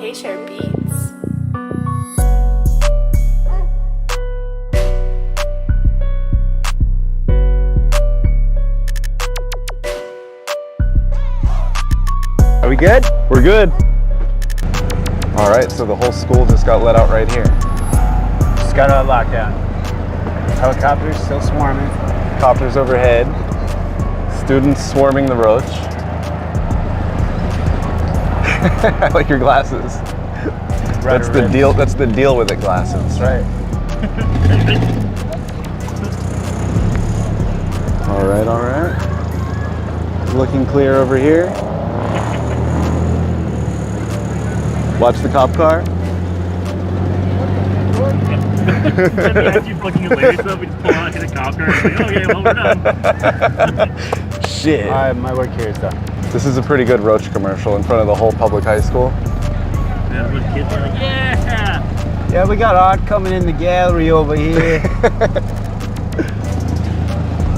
Acacia Beats. Are we good? We're good. All right, so the whole school just got let out right here. Just got out of lockdown. Helicopters still swarming. Copters overhead. Students swarming the roach. I like your glasses. That's the deal. That's the deal with it, glasses. Right. All right, all right. Looking clear over here. Watch the cop car. That's you fucking hilarious though. We just pull out, hit a cop car, and like, okay, well, we're done. Shit. My work here is done. This is a pretty good roach commercial in front of the whole public high school. And those kids are like, yeah! Yeah, we got art coming in the gallery over here.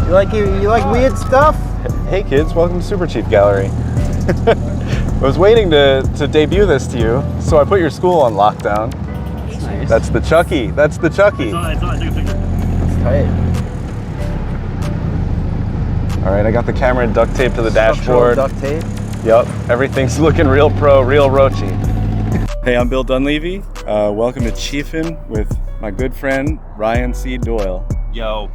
You like weird stuff? Hey kids, welcome to Superchief Gallery. I was waiting to debut this to you, so I put your school on lockdown. Nice. That's the Chucky. That's the Chucky. I saw it, took a picture. That's tight. All right, I got the camera duct taped to the dashboard. Duct tape. Yep, everything's looking real pro, real roachy. Hey, I'm Bill Dunleavy. Welcome to CHIEFIN with my good friend Ryan C. Doyle. Yo.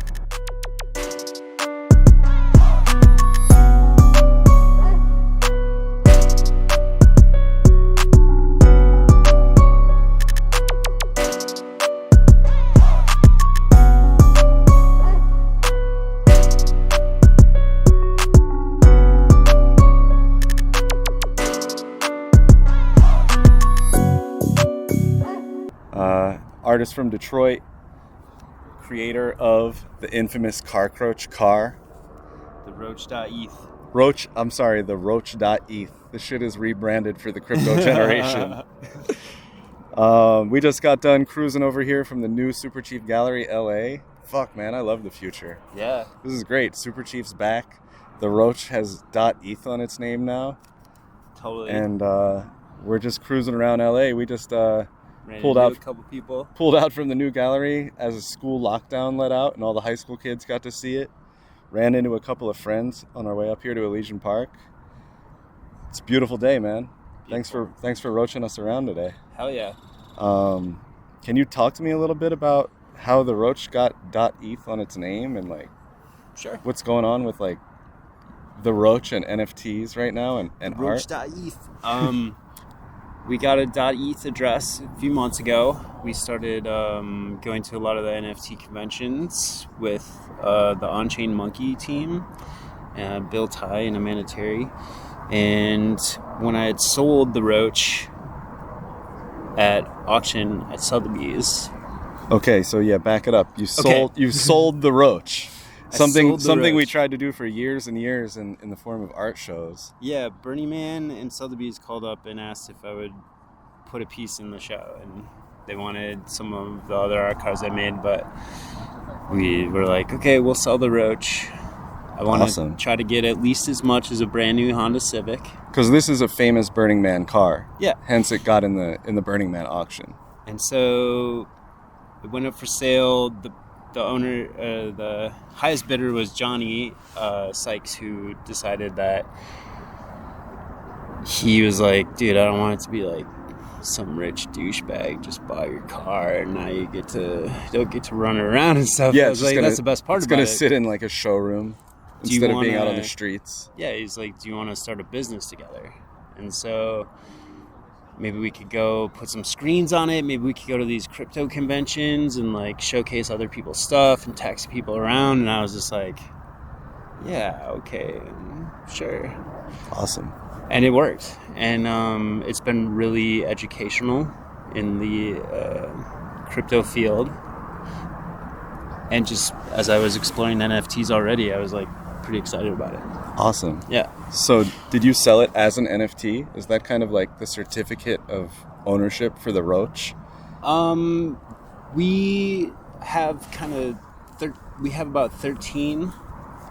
Artist from Detroit, creator of the infamous Carcroach car. TheRoach.eth. TheRoach.eth. This shit is rebranded for the crypto generation. We just got done cruising over here from the new Superchief Gallery, LA. Fuck, man, I love the future. Yeah. This is great. Superchief's back. The Roach has .eth on its name now. Totally. And we're just cruising around LA. We just pulled a out couple people. Pulled out from the new gallery as a school lockdown let out, and all the high school kids got to see it. Ran into a couple of friends on our way up here to Elysian Park. It's a beautiful day, man. Beautiful. Thanks for roaching us around today. Hell yeah. Can you talk to me a little bit about how the Roach got .eth on its name and like Sure. what's going on with like the Roach and NFTs right now and art? Roach.eth. We got a .eth address a few months ago. We started going to a lot of the NFT conventions with the On-Chain Monkey team, Bill Ty and Amanda Terry. And when I had sold the Roach at auction at Sotheby's. Okay, so yeah, back it up. You sold the Roach. Something we tried to do for years and years in the form of art shows. Yeah, Burning Man and Sotheby's called up and asked if I would put a piece in the show, and they wanted some of the other art cards I made, but we were like, okay, we'll sell the Roach. I want to try to get at least as much as a brand new Honda Civic. Because this is a famous Burning Man car. Yeah. Hence it got in the Burning Man auction. And so it went up for sale. The owner, the highest bidder was Johnny Sykes, who decided that he was like, dude, I don't want it to be like some rich douchebag just buy your car and now you don't get to run around and stuff. Yeah, I was like, that's the best part about it. It's going to sit in like a showroom instead of being out on the streets. Yeah, he's like, do you want to start a business together? And so maybe we could go put some screens on it. Maybe we could go to these crypto conventions and like showcase other people's stuff and taxi people around. And I was just like, yeah, okay, sure. Awesome. And it worked. And it's been really educational in the crypto field. And just as I was exploring NFTs already, I was like pretty excited about it. Awesome. Yeah. So did you sell it as an NFT? Is that kind of like the certificate of ownership for the Roach? We have we have about 13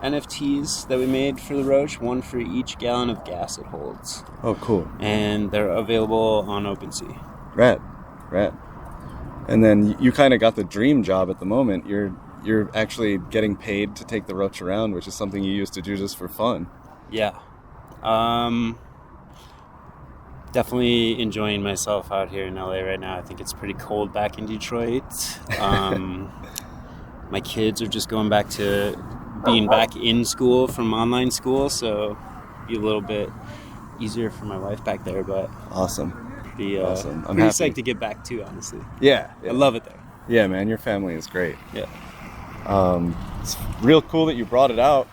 NFTs that we made for the Roach, one for each gallon of gas it holds. Oh, cool. And they're available on OpenSea. Rad. And then you kind of got the dream job at the moment. You're actually getting paid to take the Roach around, which is something you used to do just for fun. Yeah. Definitely enjoying myself out here in LA right now. I think it's pretty cold back in Detroit. My kids are just going back to being back in school from online school, so it'll be a little bit easier for my wife back there, but Awesome. awesome. I'm Pretty happy. psyched to get back too, honestly. Yeah. I love it there. Yeah, man, your family is great. Yeah. It's real cool that you brought it out.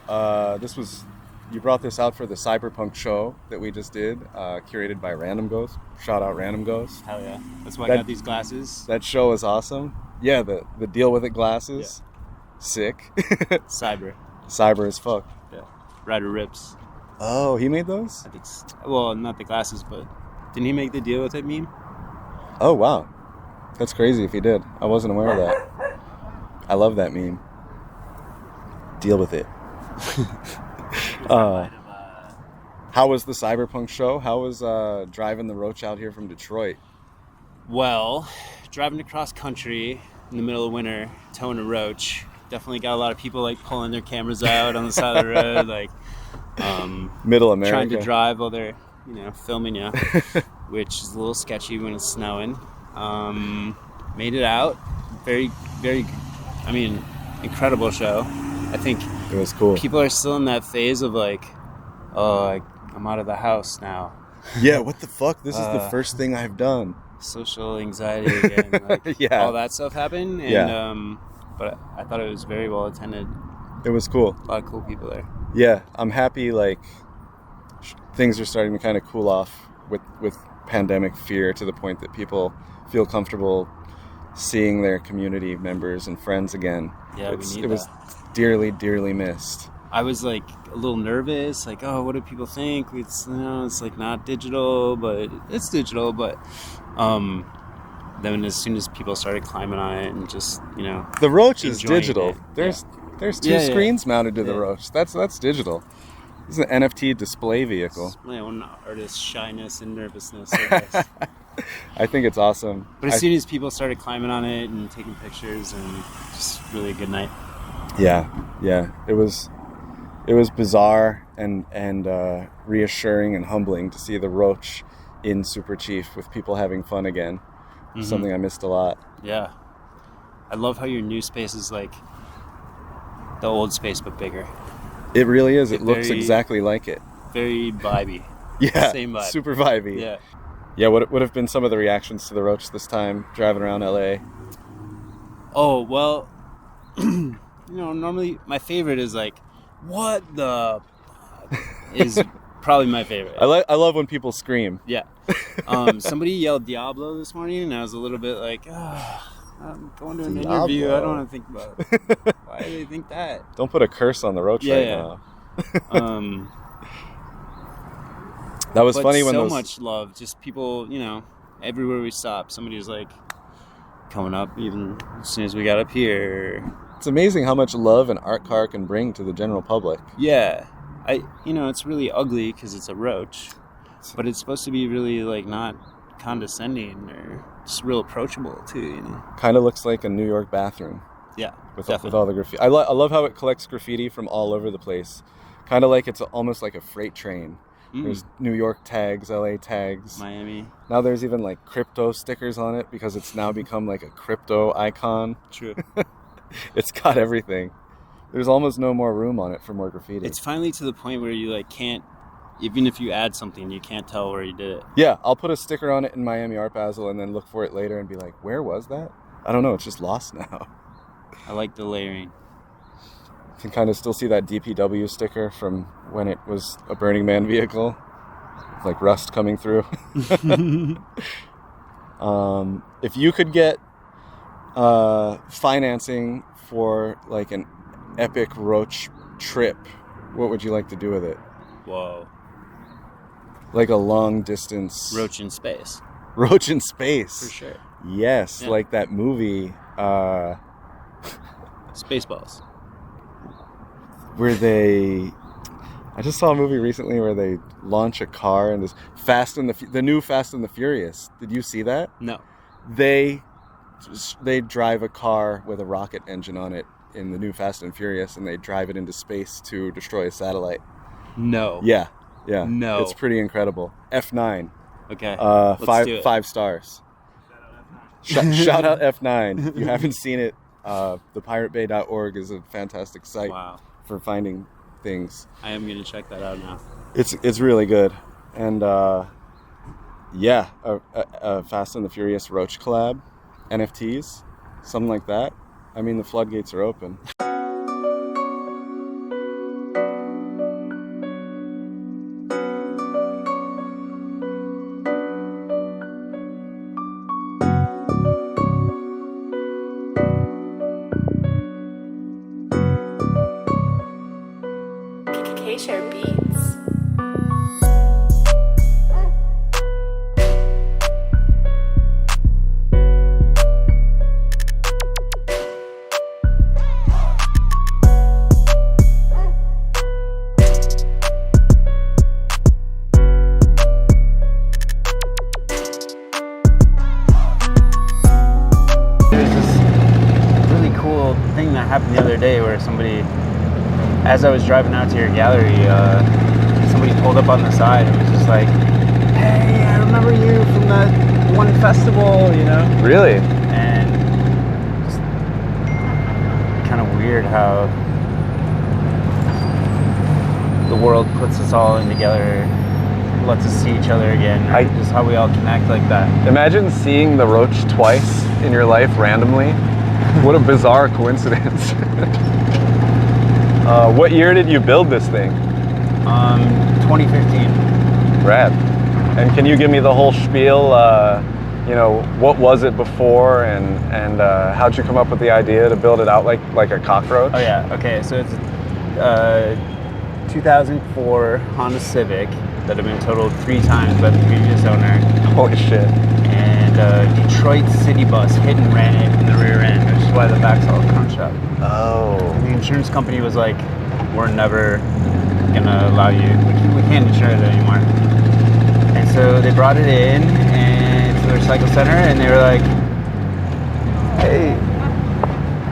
You brought this out for the Cyberpunk show that we just did, curated by Random Ghost. Shout out Random Ghost. Hell yeah. That's why I got these glasses. That show is awesome. Yeah, the Deal With It glasses. Sick. Cyber as fuck. Yeah. Ryder Rips. Oh, he made those? I think well, not the glasses, but didn't he make the Deal With It meme? Oh, wow. That's crazy if he did. I wasn't aware of that. I love that meme. Deal with it. How was the Cyberpunk show? How was driving the Roach out here from Detroit? Well, driving across country in the middle of winter, towing a Roach, definitely got a lot of people like pulling their cameras out on the side of the road, like Middle America. trying to drive while they're filming you, which is a little sketchy when it's snowing. Made it out. Very, very, incredible show. I think It was cool. people are still in that phase of like, oh, I'm out of the house now. Yeah, what the fuck? This is the first thing I've done. Social anxiety again. Like, Yeah. all that stuff happened. And, Yeah. But I thought it was very well attended. It was cool. A lot of cool people there. Yeah, I'm happy things are starting to kind of cool off with pandemic fear to the point that people feel comfortable seeing their community members and friends again. Yeah, It was dearly, dearly missed. I was like a little nervous, like, oh, what do people think? It's like not digital, but it's digital. But then as soon as people started climbing on it and just The Roach is enjoying digital. it. There's two Yeah, yeah. screens mounted to the Yeah. Roach. That's digital. This is an NFT display vehicle. It's my own artist shyness and nervousness, I guess. I think it's awesome. But as soon as people started climbing on it and taking pictures, and just really a good night. Yeah. It was bizarre and reassuring and humbling to see the Roach in Superchief with people having fun again. Mm-hmm. Something I missed a lot. Yeah. I love how your new space is like the old space, but bigger. It really is. It looks Very- exactly like it. Very vibey. Yeah. Same vibe. Super vibey. Yeah. Yeah, what would have been some of the reactions to the Roach this time, driving around LA? Oh, well, normally my favorite is like, what the is probably my favorite. I love when people scream. Yeah. Somebody yelled Diablo this morning, and I was a little bit like, I'm going to an interview. I don't want to think about it. Why do they think that? Don't put a curse on the Roach right now. That was But funny when so those... much love, just people, everywhere we stop, somebody was like coming up even as soon as we got up here. It's amazing how much love an art car can bring to the general public. Yeah, it's really ugly because it's a Roach, but it's supposed to be really like not condescending or just real approachable too. Kind of looks like a New York bathroom Yeah, with all the graffiti. I love how it collects graffiti from all over the place. Kind of like it's almost like a freight train. There's New York tags, LA tags. Miami. Now there's even like crypto stickers on it because it's now become like a crypto icon. True. It's got everything. There's almost no more room on it for more graffiti. It's finally to the point where you like can't, even if you add something, you can't tell where you did it. Yeah, I'll put a sticker on it in Miami Art Basel and then look for it later and be like, where was that? I don't know, it's just lost now. I like the layering. You can kind of still see that DPW sticker from when it was a Burning Man vehicle. Like rust coming through. If you could get financing for like an epic Roach trip, what would you like to do with it? Whoa. Like a long distance... Roach in space. Roach in space. For sure. Yes, Yeah. like that movie... Spaceballs. where they... I just saw a movie recently where they launch a car and this the new Fast and the Furious. Did you see that? No. They drive a car with a rocket engine on it in the new Fast and Furious, and they drive it into space to destroy a satellite. No. Yeah. No. It's pretty incredible. F9. Okay. Let's do it. 5 stars. Shout out F9. If you haven't seen it, thepiratebay.org is a fantastic site for finding things. I am gonna check that out now. It's really good, and a Fast and the Furious Roach collab, NFTs, something like that. I mean, the floodgates are open. Happened the other day where somebody, as I was driving out to your gallery, somebody pulled up on the side and was just like, "Hey, I remember you from that one festival, you know?" Really? And just kind of weird how the world puts us all in together, lets us see each other again, just how we all connect like that. Imagine seeing the Roach twice in your life randomly. What a bizarre coincidence. What year did you build this thing? 2015. Rad. And can you give me the whole spiel? What was it before, and how'd you come up with the idea to build it out like a cockroach? Oh yeah. Okay. So it's 2004 Honda Civic that had been totaled 3 times by the previous owner. Holy shit. And Detroit city bus hit and ran it in the rear end, which is why the back's all crunched up. Oh. And the insurance company was like, "We're never gonna allow you. We can't insure it anymore." And so they brought it in and to the recycle center, and they were like, "Hey,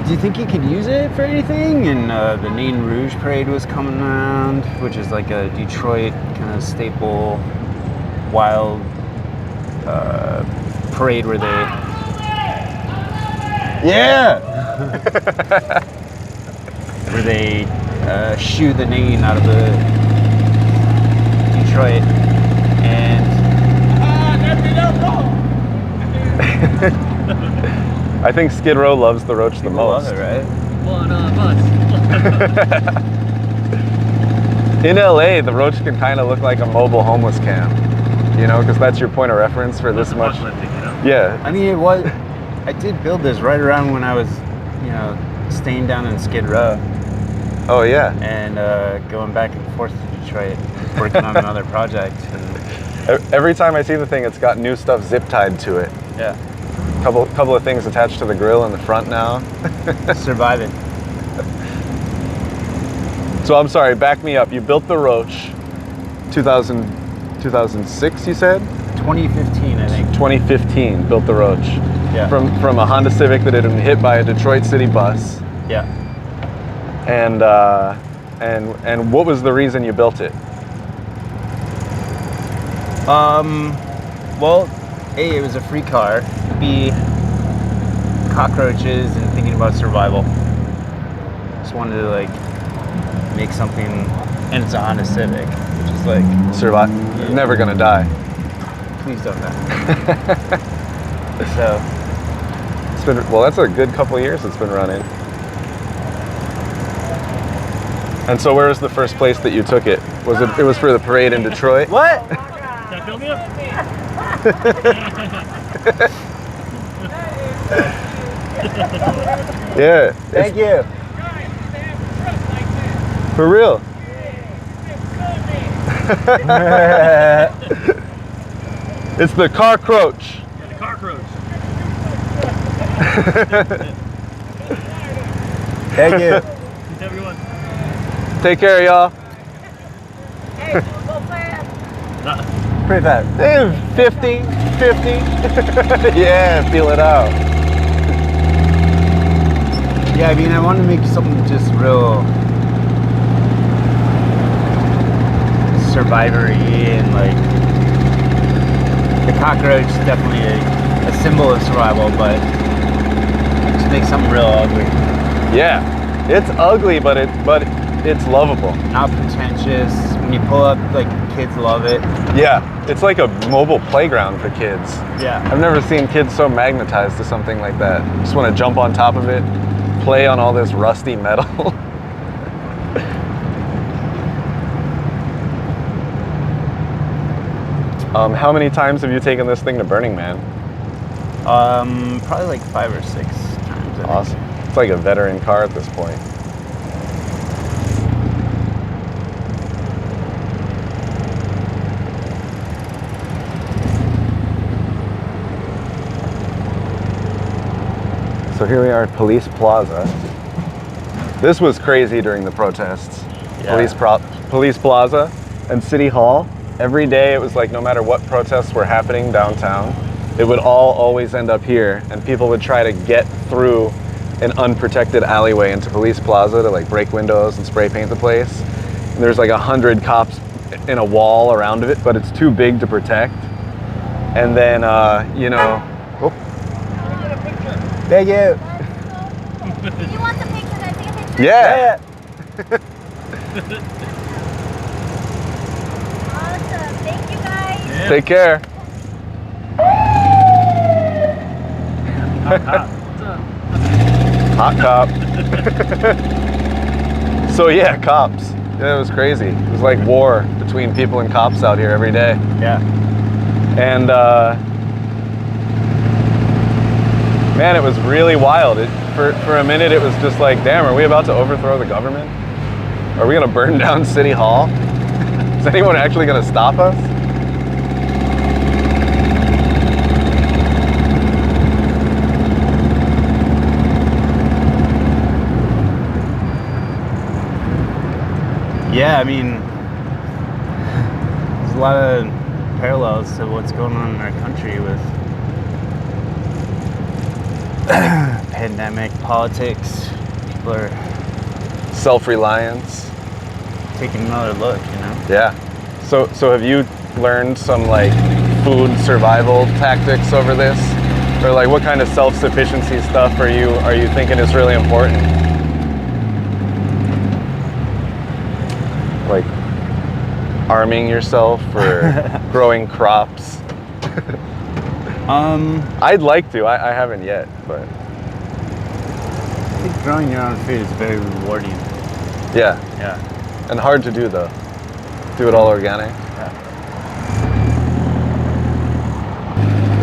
do you think you could use it for anything?" And the Nain Rouge parade was coming around, which is like a Detroit kind of staple wild parade where they where they shoo the Nain out of the Detroit, and I think Skid Row loves the Roach the most. love it, right? One of us. In LA, the Roach can kind of look like a mobile homeless camp, because that's your point of reference for this much. Yeah. I mean, I did build this right around when I was, staying down in Skid Row. Oh yeah. And going back and forth to Detroit, working on another project. And every time I see the thing, it's got new stuff zip tied to it. Yeah. Couple of things attached to the grill in the front now. Surviving. So I'm sorry, back me up. You built the Roach 2006, you said? 2015, I think. 2015, built the Roach. Yeah. From a Honda Civic that had been hit by a Detroit city bus. Yeah. And what was the reason you built it? Well, A, it was a free car. B, cockroaches and thinking about survival. Just wanted to make something, and it's a Honda Civic, which is survive. Yeah. Never gonna die. Please don't die. So it's been that's a good couple of years it's been running. And so where was the first place that you took it? It was for the parade in Detroit? What? Can I film you? Yeah. Thank you. For real. It's the Carcroach. Yeah, the Carcroach. Thank you. Everyone. Take care, y'all. Hey, go fast. Pretty fast. 50, 50. Yeah, feel it out. Yeah, I mean, I want to make something just real survivory and like the cockroach is definitely a symbol of survival, but just make something real ugly. Yeah, it's ugly, but it's lovable. Not pretentious. When you pull up, like kids love it. Yeah, it's like a mobile playground for kids. Yeah. I've never seen kids so magnetized to something like that. Just want to jump on top of it, play on all this rusty metal. How many times have you taken this thing to Burning Man? Probably like 5 or 6 times. Awesome. It's like a veteran car at this point. So here we are at Police Plaza. This was crazy during the protests. Yeah. Police Plaza and City Hall. Every day it was like no matter what protests were happening downtown, it would all always end up here, and people would try to get through an unprotected alleyway into Police Plaza to like break windows and spray paint the place. And there's like 100 cops in a wall around it, but it's too big to protect. And then, you know, Thank you. Do you want the picture? Can I take a picture? yeah. Awesome. Thank you, guys. Yeah. Take care. What's up? Hot cop. So yeah, cops. Yeah, it was crazy. It was like war between people and cops out here every day. Yeah. And man, it was really wild. For a minute, it was just like, damn, are we about to overthrow the government? Are we gonna burn down City Hall? Is anyone actually gonna stop us? Yeah, I mean, there's a lot of parallels to what's going on in our country with pandemic, politics. People are Self-reliance. taking another look, you know? Yeah. So have you learned some like food survival tactics over this? Or like what kind of self-sufficiency stuff are you thinking is really important? Like arming yourself or growing crops? I'd like to. I haven't yet, but I think growing your own food is very rewarding. yeah. Yeah. And hard to do though. Do it all organic. Yeah.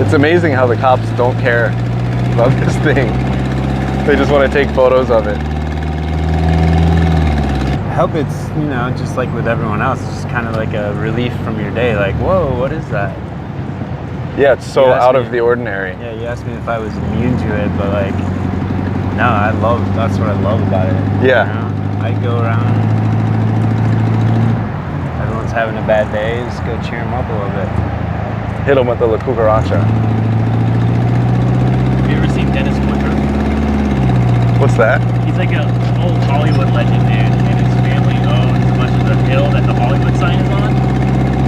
It's amazing how the cops don't care about this thing. They just want to take photos of it. I hope it's, you know, just like with everyone else, it's just kind of like a relief from your day. Like, whoa, what is that? Yeah, it's so You asked out me- of the ordinary. Yeah, you asked me if I was immune to it, but like, no, that's what I love about it. Yeah. You know? I go around, everyone's having a bad day, just go cheer them up a little bit. Hit them with the La Cucaracha. Have you ever seen Dennis Woodruff? What's that? He's like an old Hollywood legend, dude, and his family owns a bunch of the hill that the Hollywood sign is on.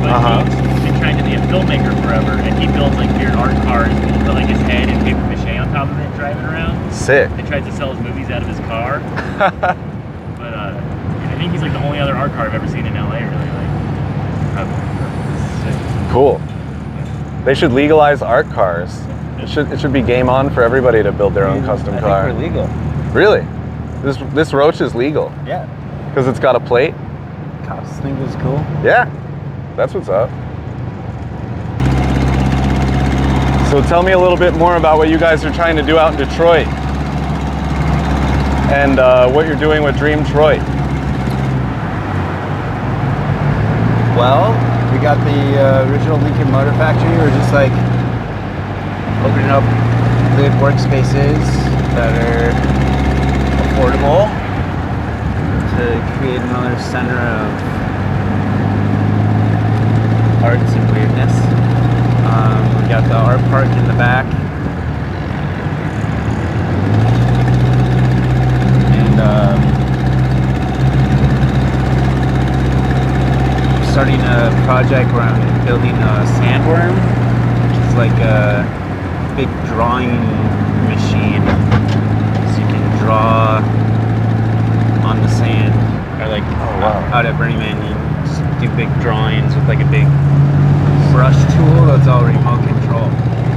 But he's been trying to be a filmmaker forever, and he builds like weird art cars and he'll put like his head and paper mache on top of it driving around. Sick. And tries to sell his movies out of his car. But I think he's like the only other art car I've ever seen in LA, really. Like, sick. Cool. They should legalize art cars. It should be game on for everybody to build their own custom I car. think we're legal. Really? This Roach is legal Yeah. because it's got a plate. Cops think it's cool. Yeah, that's what's up. So tell me a little bit more about what you guys are trying to do out in Detroit and what you're doing with Dreamtroit. Well, we got the original Lincoln Motor Factory. We're just like opening up good workspaces that are affordable. to create another center of arts and weirdness. We got the art park in the back. And starting a project where I'm building a sandworm, which is like a big drawing machine. So you can draw on the sand, or like out at Burning Man, you just do big drawings with like a big brush tool that's all remote control.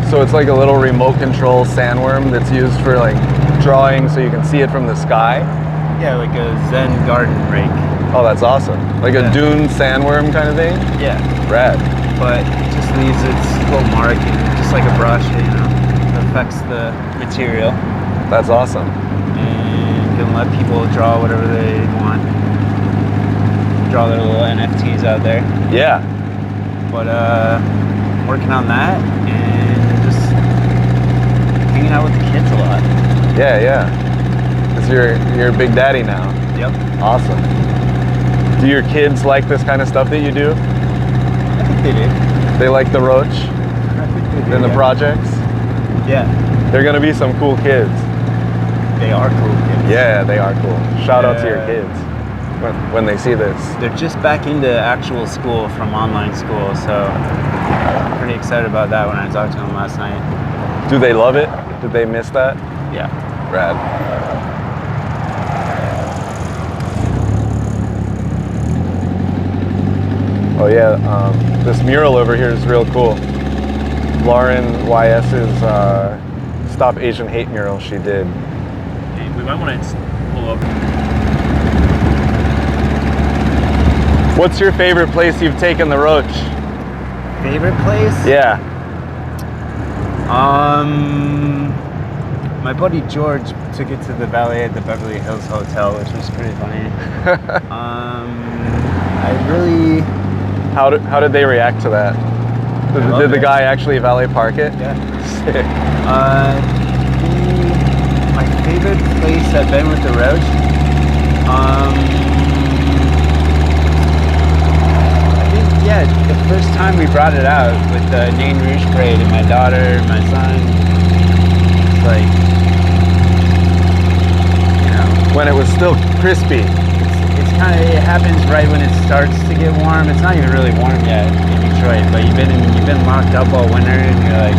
So it's like a little remote control sandworm that's used for like drawing so you can see it from the sky? Yeah, like a Zen garden rake. Oh, that's awesome. Like a dune sandworm kind of thing? Yeah. Rad. But it just leaves its little mark, and just like a brush, you know, it affects the material. That's awesome. And you can let people draw whatever they want. Draw their little NFTs out there. Yeah. But I'm working on that and just hanging out with the kids a lot. Yeah. Because you're a big daddy now. Yep. Awesome. Do your kids like this kind of stuff that you do? I think they do. They like the Roach I think they do. and the projects? Yeah. They're gonna be some cool kids. They are cool kids. Yeah, they are cool. Shout out to your kids when they see this. They're just back into actual school from online school, so I'm pretty excited about that when I talked to them last night. Do they love it? Did they miss that? Yeah. Rad. Oh yeah, this mural over here is real cool. Lauren YS's Stop Asian Hate mural she did. Okay, we might want to pull over. What's your favorite place you've taken the Roach? Favorite place? Yeah. My buddy George took it to the valet at the Beverly Hills Hotel, which was pretty funny. I really... How did they react to that? Did the guy actually valet park it? Yeah. Sick. My favorite place I've been with the Roach, I think, yeah, the first time we brought it out with the Nain Rouge Parade and my daughter, my son, it's like, you know. When it was still crispy. It's kind of, it happens right when it starts to get warm. It's not even really warm yet in Detroit, but you've been locked up all winter, and you're like,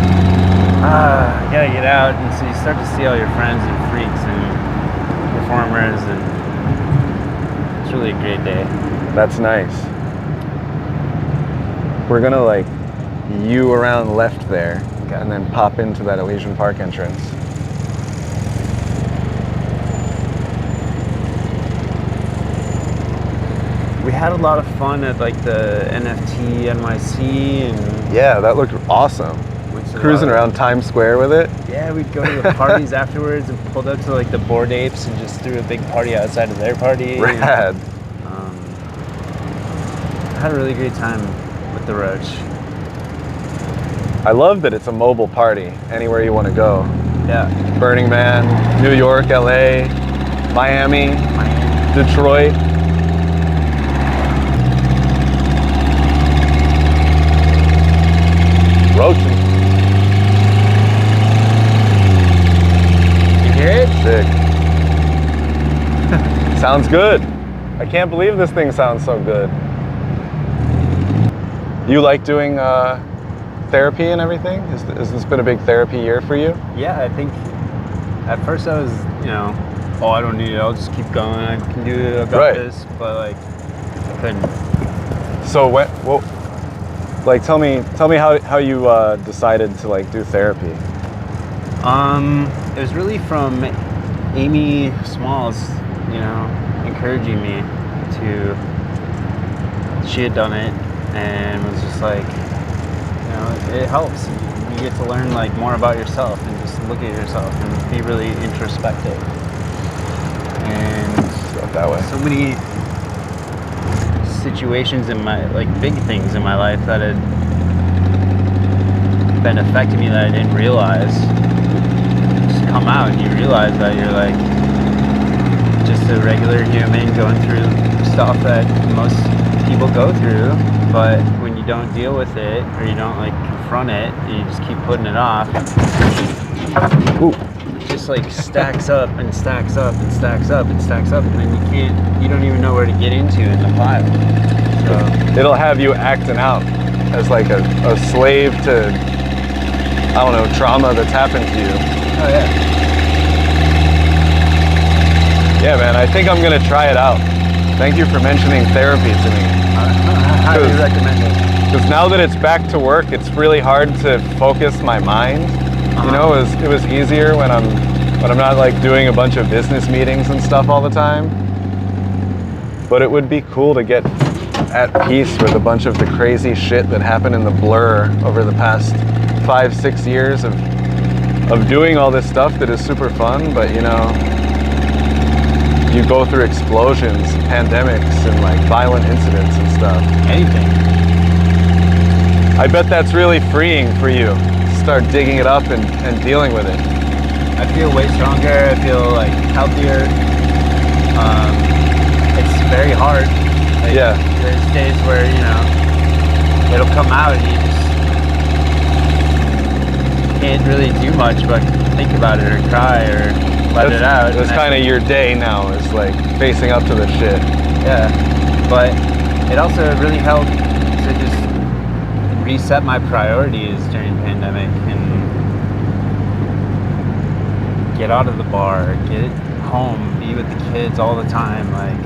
I gotta get out. And so you start to see all your friends and freaks and performers, and it's really a great day. That's nice. We're gonna like U around left there, and then pop into that Elysian Park entrance. We had a lot of fun at like the NFT NYC, and Yeah, that looked awesome. Cruising around Times Square with it. Yeah, we'd go to the parties afterwards and pulled up to like the Bored Apes and just threw a big party outside of their party. Rad. I had a really great time with the Roach. I love that it's a mobile party. Anywhere you want to go. Yeah. Burning Man, New York, LA, Miami, Detroit. Roaching. You hear it? Sick. Sounds good. I can't believe this thing sounds so good. You like doing therapy and everything? Has this been a big therapy year for you? Yeah, I think at first I was, I don't need it. I'll just keep going. I can do it. I got this. But like, I couldn't. So tell me how you decided to like do therapy. It was really from Amy Smalls, encouraging me to. She had done it and was just like, it helps. You get to learn like more about yourself and just look at yourself and be really introspective. And that way. So many situations in my, big things in my life that had been affecting me that I didn't realize just come out, and you realize that you're just a regular human going through stuff that most people go through, but when you don't deal with it or you don't like confront it, you just keep putting it off. Ooh. It just like stacks up and stacks up and stacks up and stacks up, and then you don't even know where to get into in the pile. So it'll have you acting out as like a slave to, I don't know, trauma that's happened to you. oh yeah. Yeah, man, I think I'm gonna try it out. Thank you for mentioning therapy to me. I highly recommend it. Because now that it's back to work, it's really hard to focus my mind. You know, it was easier when I'm not like doing a bunch of business meetings and stuff all the time. But it would be cool to get at peace with a bunch of the crazy shit that happened in the blur over the past 5-6 years of doing all this stuff that is super fun, but you know, you go through explosions, pandemics, and like violent incidents and stuff. Anything. I bet that's really freeing for you to start digging it up and dealing with it. I feel way stronger. I feel like healthier. It's very hard. Like, Yeah. There's days where, you know, it'll come out and you just can't really do much but think about it or cry or let it out. That's kind of your day now, is like facing up to the shit. Yeah. But it also really helped to just reset my priorities during the pandemic and get out of the bar, get home, be with the kids all the time, like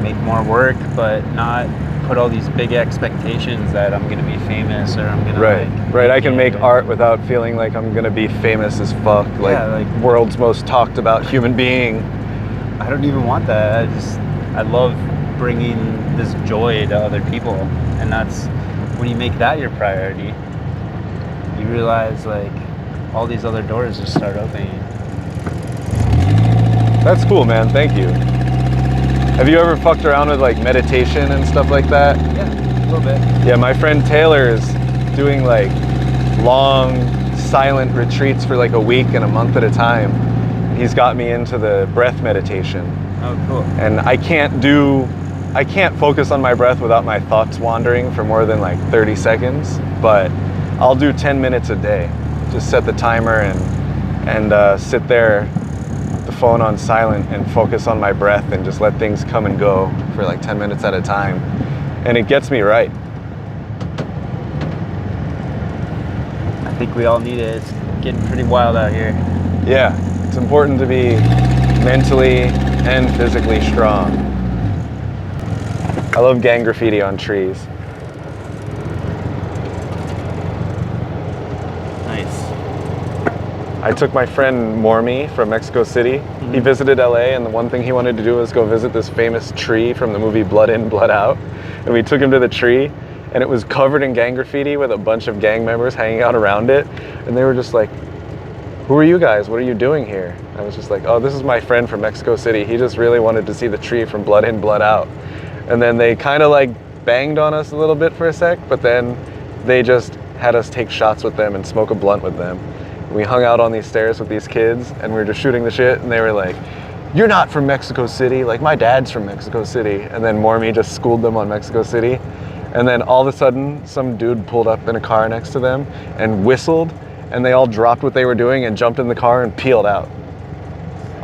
make more work, but not put all these big expectations that I'm gonna be famous or I'm gonna Right. I can make art without feeling like I'm gonna be famous as fuck, like world's most talked about human being. I don't even want that. I love bringing this joy to other people, and that's when you make that your priority, you realize like all these other doors just start opening. That's cool, man. Thank you. Have you ever fucked around with like meditation and stuff like that? Yeah, a little bit. Yeah, my friend Taylor is doing like long, silent retreats for like a week and a month at a time. He's got me into the breath meditation. Oh, cool. And I can't focus on my breath without my thoughts wandering for more than like 30 seconds, but I'll do 10 minutes a day. Just set the timer and sit there, the phone on silent, and focus on my breath and just let things come and go for like 10 minutes at a time. And it gets me right. I think we all need it. It's getting pretty wild out here. Yeah, it's important to be mentally and physically strong. I love gang graffiti on trees. Nice. I took my friend Mormy from Mexico City. Mm-hmm. He visited LA, and the one thing he wanted to do was go visit this famous tree from the movie Blood In, Blood Out. And we took him to the tree, and it was covered in gang graffiti with a bunch of gang members hanging out around it. And they were just like, "Who are you guys? What are you doing here?" I was just like, "Oh, this is my friend from Mexico City. He just really wanted to see the tree from Blood In, Blood Out." And then they kind of like banged on us a little bit for a sec, but then they just had us take shots with them and smoke a blunt with them. We hung out on these stairs with these kids, and we were just shooting the shit, and they were like, "You're not from Mexico City. Like, my dad's from Mexico City." And then Mormy just schooled them on Mexico City. And then all of a sudden, some dude pulled up in a car next to them and whistled, and they all dropped what they were doing and jumped in the car and peeled out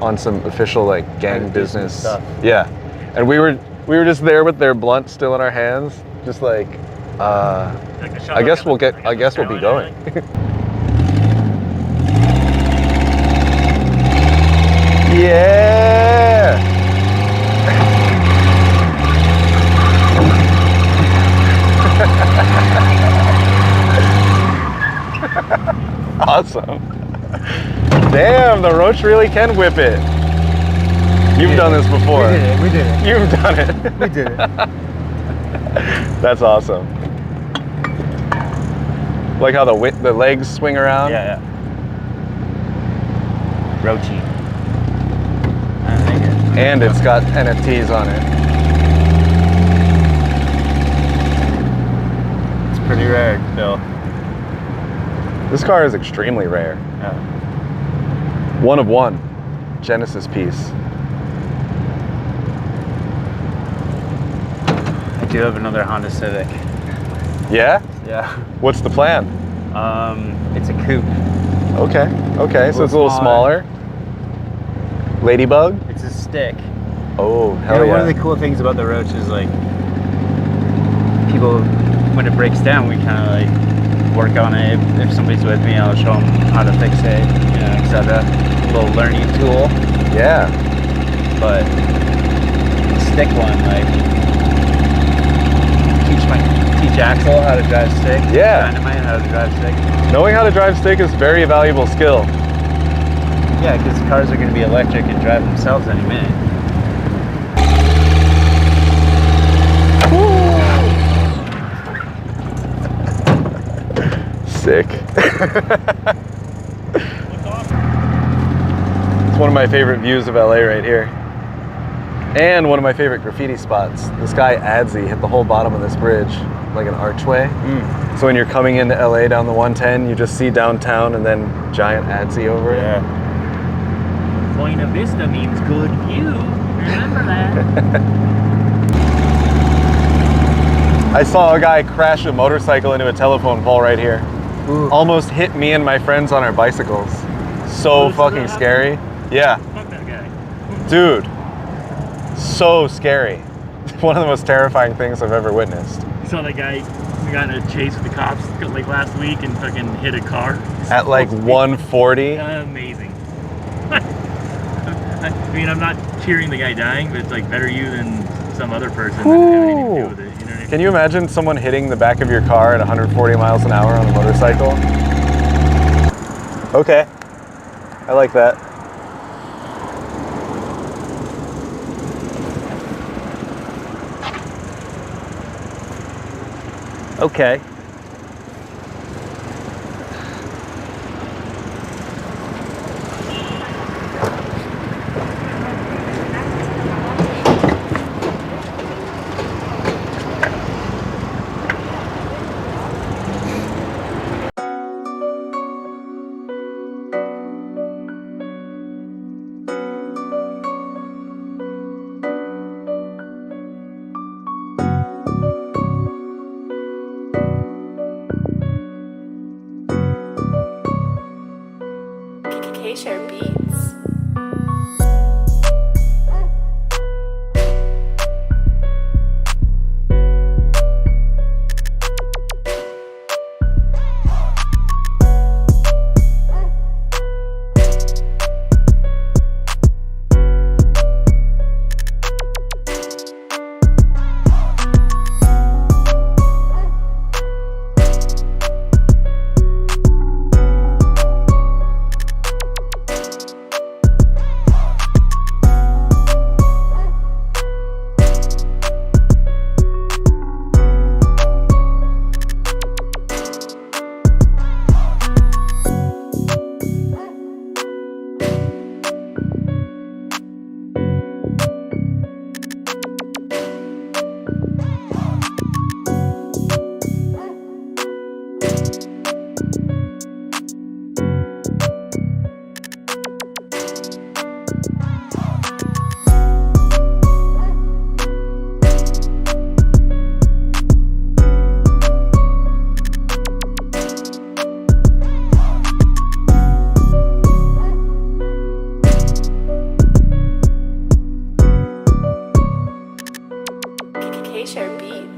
on some official like gang business stuff. Yeah. And we were just there with their blunt still in our hands, just like, I guess we'll be going. Yeah. Awesome. Damn, the Roach really can whip it. You've done this before. We did it. You've done it. We did it. That's awesome. Like how the legs swing around? Yeah. Roachy. I think it. And it's got NFTs on it. It's pretty rare, Bill. This car is extremely rare. Yeah. One of one. Genesis piece. do have another Honda Civic. Yeah? Yeah. What's the plan? It's a coupe. Okay. Okay. So it's a little smaller. Ladybug? It's a stick. Oh, You hell know, yeah. one of the cool things about the Roach is like people, when it breaks down, we kind of like work on it. If somebody's with me, I'll show them how to fix it. You know, because I have a little learning tool. Yeah. But the stick one, like teach Axel how to drive stick. Yeah. Dynamite how to drive stick. Knowing how to drive stick is a very valuable skill. Yeah, because cars are going to be electric and drive themselves any minute. Sick. It's one of my favorite views of LA right here. And one of my favorite graffiti spots. This guy Adzi hit the whole bottom of this bridge, like an archway. So when you're coming into LA down the 110, you just see downtown and then giant Adzi over it. Yeah. Buena Vista means good view. Remember that. I saw a guy crash a motorcycle into a telephone pole right here. Ooh. Almost hit me and my friends on our bicycles. So Who's fucking that? scary. Yeah. Fuck that guy. Dude. So scary. One of the most terrifying things I've ever witnessed. You saw that guy who got in a chase with the cops like last week and fucking hit a car? At like 140. Amazing. I mean, I'm not cheering the guy dying, but it's like better you than some other person that didn't have anything to do with it. You know what I mean? Can you imagine someone hitting the back of your car at 140 miles an hour on a motorcycle? Okay. I like that. Okay. Share beats. Share beats.